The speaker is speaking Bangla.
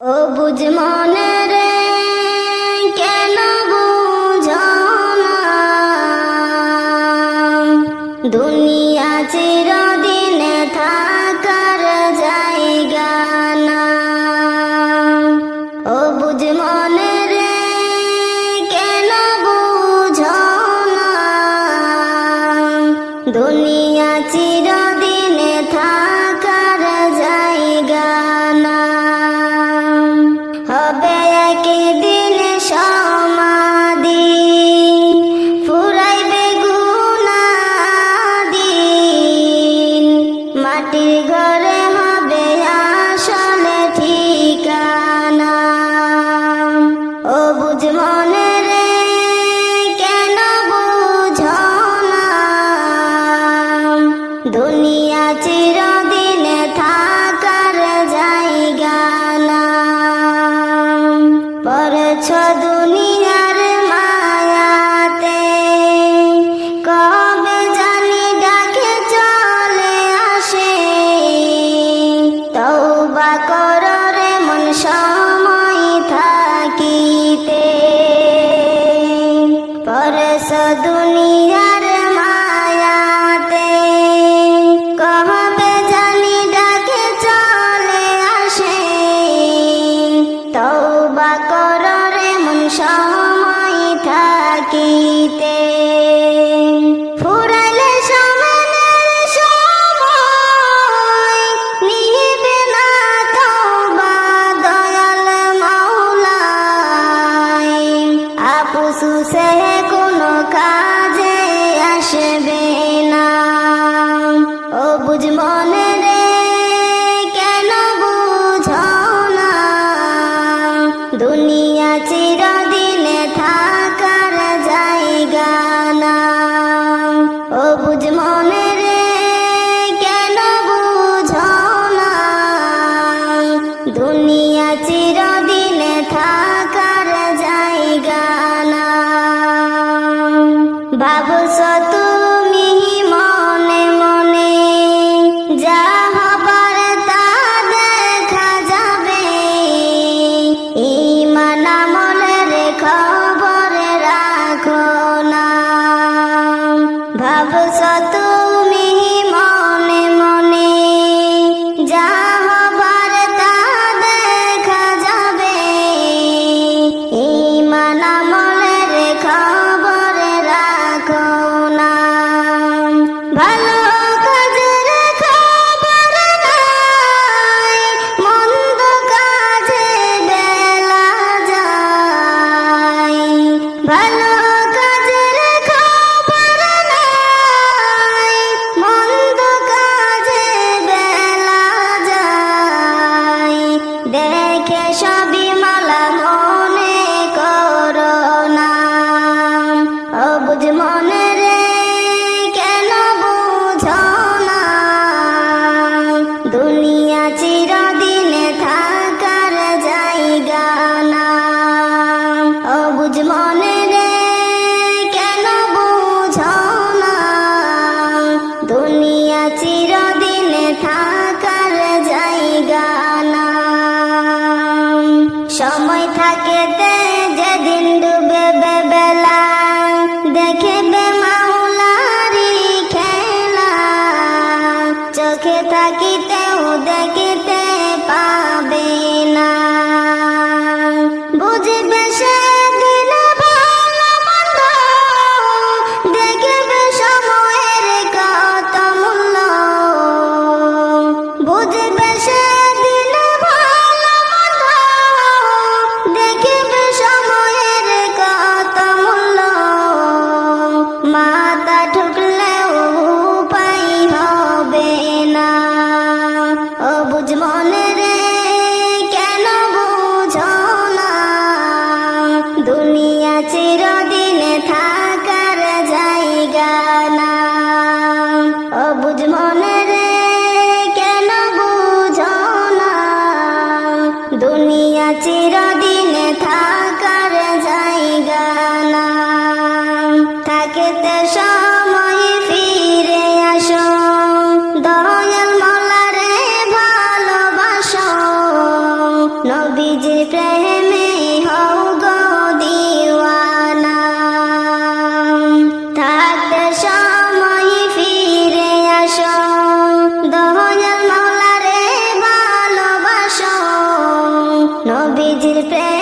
ও বুঝ মনে রে কেন বুঝো না দুনিয়া চিরদিনে থাকার জায়গা না। ও বুঝ মনে রে কেন বুঝো না দুনিয়া চিরদিনে থাকার জায়গা না। হবে একদিন সমাধি ফুরাইবে গুনাহদিন মাটির ঘরে হবে আসলে ঠিকানা। ও বুঝ মনে রে কেন বুঝো না দুনিয়া চিরদিনে থাকার জায়গা না। পড়ছ দুনিয়ার মায়াতে কবে জানি ডাকে চলে আসে তওবা কর রে মন সময় থাকিতে। পড়ছ দুনিয়ার মায়াতে কবে জানি ডাকে চলে আসে তওবা কর রে মন সময় থাকিতে। ফুরাইলে সময়ের সময় নিবে না তওবা দয়াল মাওলাই আপুসু সে কোনো কাজে আসবে না। ও বুঝ মনে রে কেন বুঝো না দুনিয়া চিরদিনে থাকার জায়গা না। ও বুঝ মনে রে কেন বুঝো না দুনিয়া চিরদিনে থাকার জায়গা না। ভাবছ তুমি মনে মনে যা হবার তা দেখা যাবে ঈমান আমলের খবর রাখো না। ভাবছ তুমি মনে মনে যা হবার তা দেখা যাবে ঈমান আমলের খবর রাখো না। ভালো কাজের খবর নাই মন্দ কাজে বেলা যায়। ভালো কাজের খবর নাই মন্দ কাজে বেলা যায়। দেখে সবই মালা মনে করো না। ও বুঝ মনে রে কেন বুঝো না দুনিয়া চিরদিনে থাকার জায়গা না। ও বুঝ মনে রে কেন বুঝো না দুনিয়া চিরদিনে থাকার জায়গা না। সময় থাকেতে যেদিন ডুবে বেলা দেখবে মাওলারি খেলা চোখে থাকিতেও দেখিতে পাবে না। বুঝবে সেদিন ভালো মন্দ দেখবে সময়ের কত মূল্য। বুঝবে সেদিন ভালো মন্দ দেখবে সময়ের কত মূল্য। মাথা ঠুকলেও উপায় হবে না। ও বুঝ মনে রে কেন বুঝো না দুনিয়া চিরদিনে থাকার জায়গা না। ও বুঝ মনে রে কেন বুঝো না দুনিয়া চিরদিনে থাকার জায়গা না। থাকতে সময় ফিরে আসো দয়াল মাওলারে ভালোবাসো নবী নবীজির প্রেমে হও গো দিওয়ানা। থাকতে সময় ফিরে আসো, দয়াল মাওলারে ভালোবাসো, নবীজির প্রেমে